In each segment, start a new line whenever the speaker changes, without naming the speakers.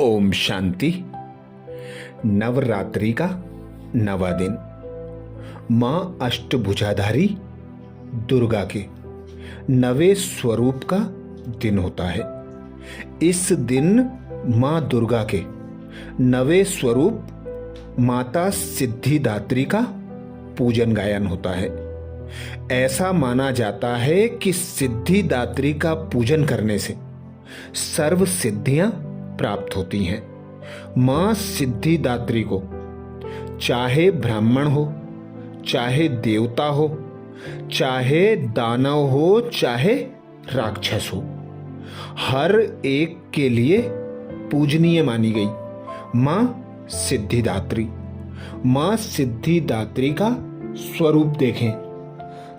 ओम शांति। नवरात्रि का नवा दिन मां अष्टभुजाधारी दुर्गा के नवे स्वरूप का दिन होता है। इस दिन मां दुर्गा के नवे स्वरूप माता सिद्धिदात्री का पूजन गायन होता है। ऐसा माना जाता है कि सिद्धिदात्री का पूजन करने से सर्व सिद्धियां प्राप्त होती हैं। मां सिद्धिदात्री को चाहे ब्राह्मण हो, चाहे देवता हो, चाहे दानव हो, चाहे राक्षस हो, हर एक के लिए पूजनीय मानी गई मां सिद्धिदात्री। मां सिद्धिदात्री का स्वरूप देखें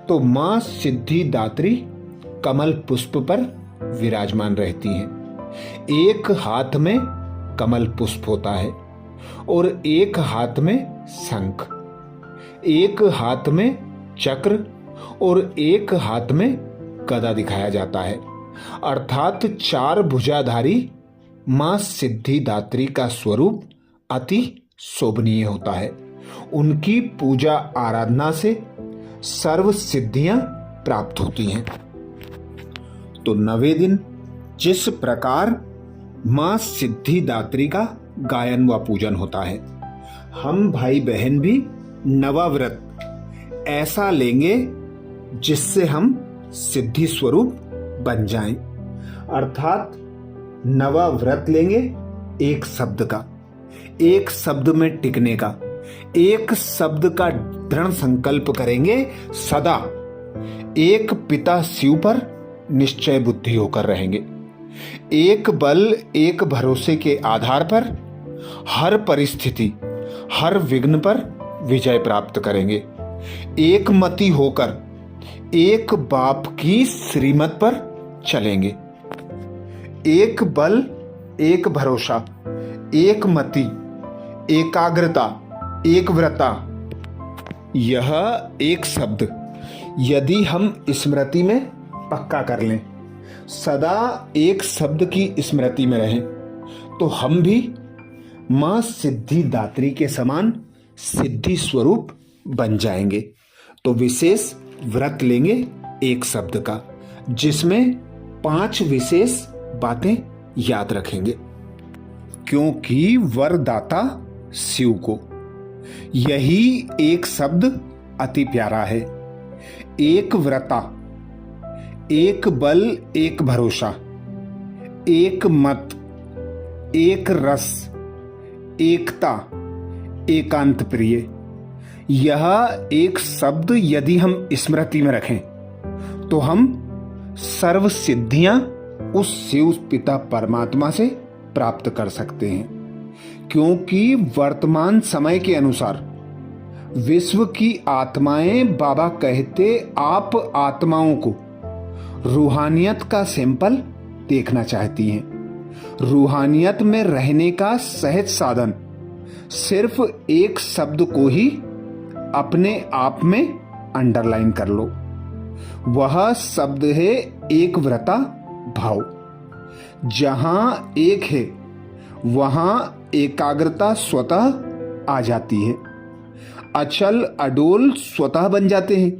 तो मां सिद्धिदात्री कमल पुष्प पर विराजमान रहती हैं। एक हाथ में कमल पुष्प होता है और एक हाथ में शंख, एक हाथ में चक्र और एक हाथ में गदा दिखाया जाता है। अर्थात चार भुजाधारी मां सिद्धिदात्री का स्वरूप अति शोभनीय होता है। उनकी पूजा आराधना से सर्व सिद्धियां प्राप्त होती हैं। तो नवे दिन जिस प्रकार मां सिद्धिदात्री का गायन व पूजन होता है, हम भाई बहन भी नवा व्रत ऐसा लेंगे जिससे हम सिद्धि स्वरूप बन जाएं। अर्थात नवा व्रत लेंगे एक शब्द का, एक शब्द में टिकने का, एक शब्द का दृढ़ संकल्प करेंगे, सदा एक पिता शिव पर निश्चय बुद्धि होकर रहेंगे। एक बल एक भरोसे के आधार पर हर परिस्थिति हर विघ्न पर विजय प्राप्त करेंगे। एक मति होकर एक बाप की श्रीमत पर चलेंगे। एक बल एक भरोसा, एक मति, एकाग्रता, एक व्रता, यह एक शब्द यदि हम स्मृति में पक्का कर लें, सदा एक शब्द की स्मृति में रहें, तो हम भी मां सिद्धिदात्री के समान सिद्धि स्वरूप बन जाएंगे। तो विशेष व्रत लेंगे एक शब्द का, जिसमें 5 विशेष बातें याद रखेंगे, क्योंकि वरदाता शिव को यही एक शब्द अति प्यारा है। एक व्रता, एक बल एक भरोसा, एक मत, एक रस, एकता, एकांत प्रिय, यह एक शब्द यदि हम स्मृति में रखें तो हम सर्व सिद्धियां उस शिव पिता परमात्मा से प्राप्त कर सकते हैं। क्योंकि वर्तमान समय के अनुसार विश्व की आत्माएं, बाबा कहते, आप आत्माओं को रूहानियत का सैंपल देखना चाहती हैं। रूहानियत में रहने का सहज साधन सिर्फ एक शब्द को ही अपने आप में अंडरलाइन कर लो। वह शब्द है एक व्रता भाव। जहां एक है वहां एकाग्रता स्वतः आ जाती है, अचल अडोल स्वतः बन जाते हैं।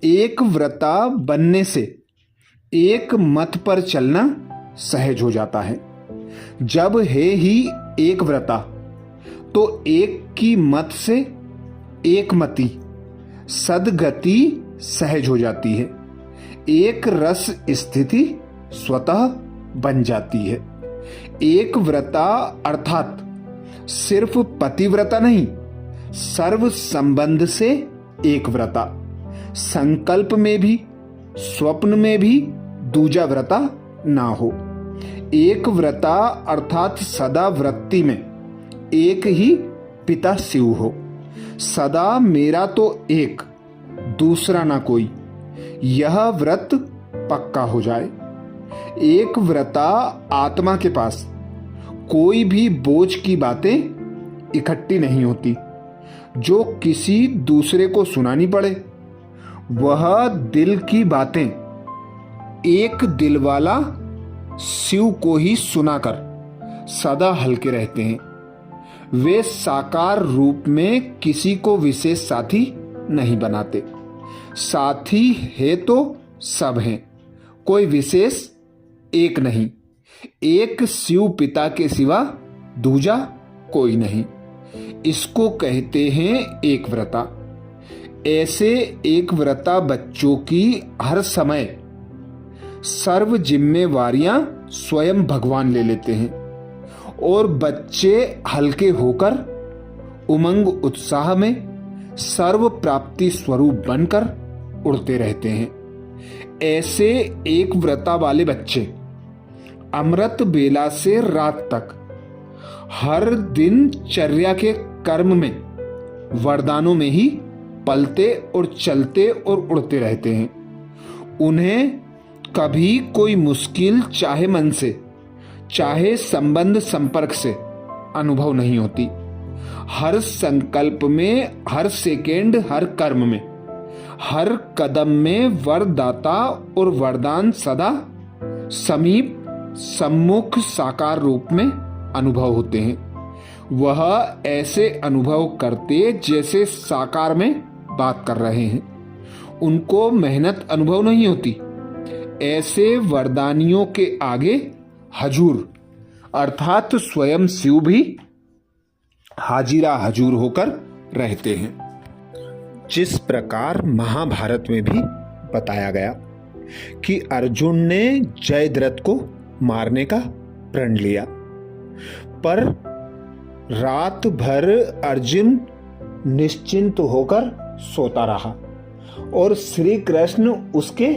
एक व्रता बनने से एक मत पर चलना सहज हो जाता है। जब है ही एक व्रता तो एक की मत से एक मति सदगति सहज हो जाती है। एक रस स्थिति स्वतः बन जाती है। एक व्रता अर्थात सिर्फ पतिव्रता नहीं, सर्व संबंध से एक व्रता। संकल्प में भी स्वप्न में भी दूजा व्रता ना हो। एक व्रता अर्थात सदा वृत्ति में एक ही पिता शिव हो। सदा मेरा तो एक, दूसरा ना कोई, यह व्रत पक्का हो जाए। एक व्रता आत्मा के पास कोई भी बोझ की बातें इकट्ठी नहीं होती जो किसी दूसरे को सुनानी पड़े। वह दिल की बातें एक दिलवाला शिव को ही सुनाकर सदा हल्के रहते हैं। वे साकार रूप में किसी को विशेष साथी नहीं बनाते। साथी है तो सब हैं, कोई विशेष एक नहीं। एक शिव पिता के सिवा दूजा कोई नहीं। इसको कहते हैं एक व्रता। ऐसे एक व्रता बच्चों की हर समय सर्व जिम्मेवारियां स्वयं भगवान ले लेते हैं और बच्चे हल्के होकर उमंग उत्साह में सर्व प्राप्ति स्वरूप बनकर उड़ते रहते हैं। ऐसे एक व्रता वाले बच्चे अमृत बेला से रात तक हर दिन चर्या के कर्म में वरदानों में ही पलते और चलते और उड़ते रहते हैं। उन्हें कभी कोई मुश्किल चाहे मन से चाहे संबंध संपर्क से अनुभव नहीं होती। हर संकल्प में, हर सेकेंड, हर कर्म में, हर कदम में वरदाता और वरदान सदा समीप सम्मुख साकार रूप में अनुभव होते हैं। वह ऐसे अनुभव करते जैसे साकार में बात कर रहे हैं। उनको मेहनत अनुभव नहीं होती। ऐसे वरदानियों के आगे हजूर अर्थात स्वयं शिव भी हाजिरा हजूर होकर रहते हैं। जिस प्रकार महाभारत में भी बताया गया कि अर्जुन ने जयद्रथ को मारने का प्रण लिया, पर रात भर अर्जुन निश्चिंत होकर सोता रहा और श्री कृष्ण उसके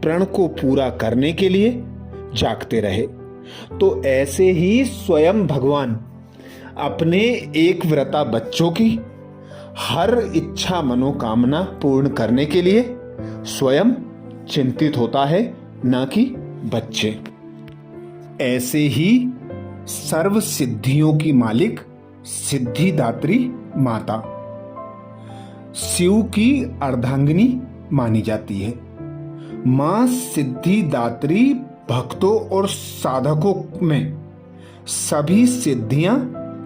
प्रण को पूरा करने के लिए जागते रहे। तो ऐसे ही स्वयं भगवान अपने एक व्रता बच्चों की हर इच्छा मनोकामना पूर्ण करने के लिए स्वयं चिंतित होता है, न कि बच्चे। ऐसे ही सर्व सिद्धियों की मालिक सिद्धिदात्री माता शिव की अर्धांगिनी मानी जाती है। मां सिद्धिदात्री भक्तों और साधकों में सभी सिद्धियां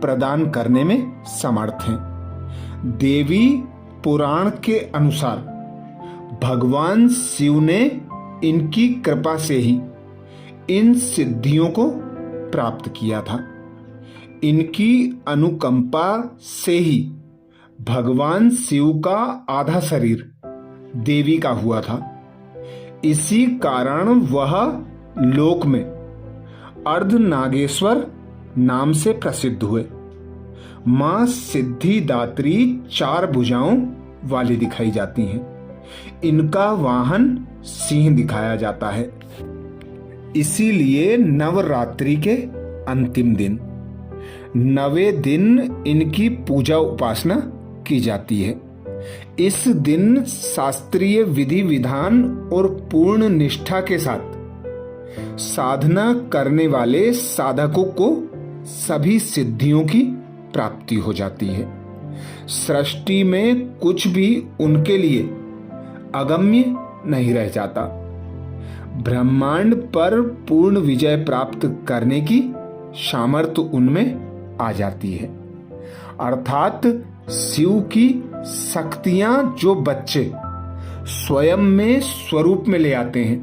प्रदान करने में समर्थ हैं। देवी पुराण के अनुसार भगवान शिव ने इनकी कृपा से ही इन सिद्धियों को प्राप्त किया था। इनकी अनुकंपा से ही भगवान शिव का आधा शरीर देवी का हुआ था। इसी कारण वह लोक में अर्धनागेश्वर नाम से प्रसिद्ध हुए। मां सिद्धिदात्री 4 भुजाओं वाली दिखाई जाती हैं। इनका वाहन सिंह दिखाया जाता है। इसीलिए नवरात्रि के अंतिम दिन 9वें दिन इनकी पूजा उपासना की जाती है। इस दिन शास्त्रीय विधि विधान और पूर्ण निष्ठा के साथ साधना करने वाले साधकों को सभी सिद्धियों की प्राप्ति हो जाती है। सृष्टि में कुछ भी उनके लिए अगम्य नहीं रह जाता। ब्रह्मांड पर पूर्ण विजय प्राप्त करने की सामर्थ्य उनमें आ जाती है। अर्थात शिव की शक्तियां जो बच्चे स्वयं में स्वरूप में ले आते हैं,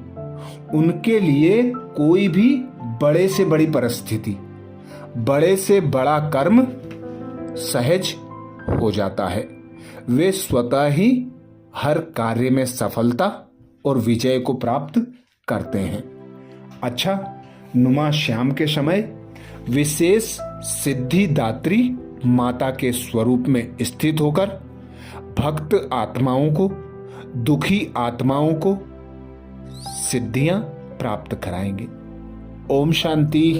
उनके लिए कोई भी बड़े से बड़ी परिस्थिति, बड़े से बड़ा कर्म सहज हो जाता है। वे स्वतः ही हर कार्य में सफलता और विजय को प्राप्त करते हैं। अच्छा, नुमा श्याम के समय विशेष सिद्धिदात्री माता के स्वरूप में स्थित होकर भक्त आत्माओं को, दुखी आत्माओं को सिद्धियां प्राप्त कराएंगे। ओम शांति।